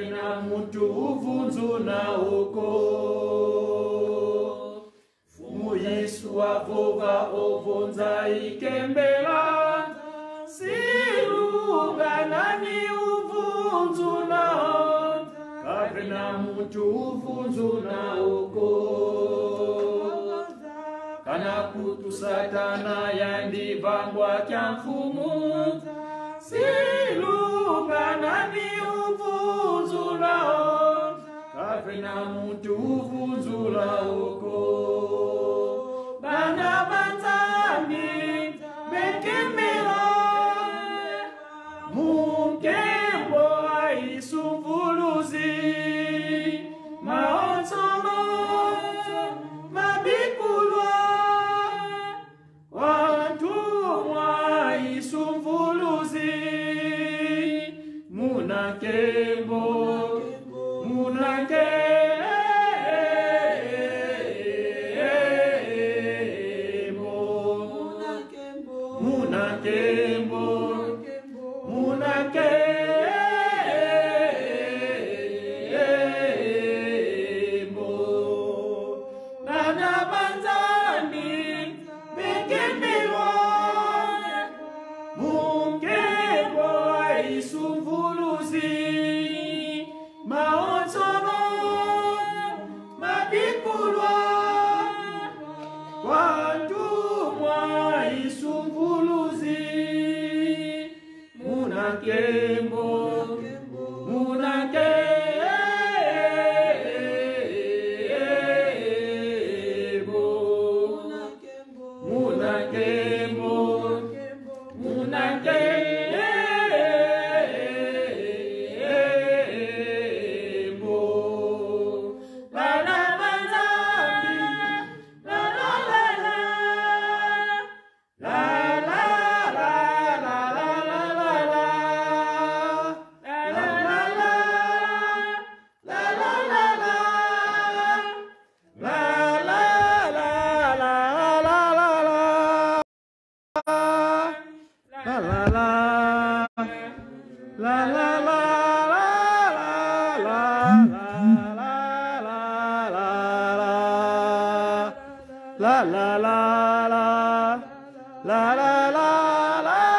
kavena muntu uvunzu na uko. Fumu Yesu avova ovonza ikembela, silunga nani uvunzu nao, kavena muntu uvunzu na uko. Kana kutu Satana yandivangwa kya mfumu, silunga nani uvunzu nao, kavena muntu uvunzu la uko. Bana banzambi bekemela, mukembo aisumvuluzi, maonsono mabikulwa, watumwa isumvuluzi, munakembo munakembo munakembo munakembo. Bana banzambi bekembelwa, mukembo aisumvuluzi, maonsono mabikulwa, watumwa isumvuluzi, munakembo munakembo munakembo munakembo. Bana banzambi la la la la la la la la la la la la la la la la la. La la la la la la la la la.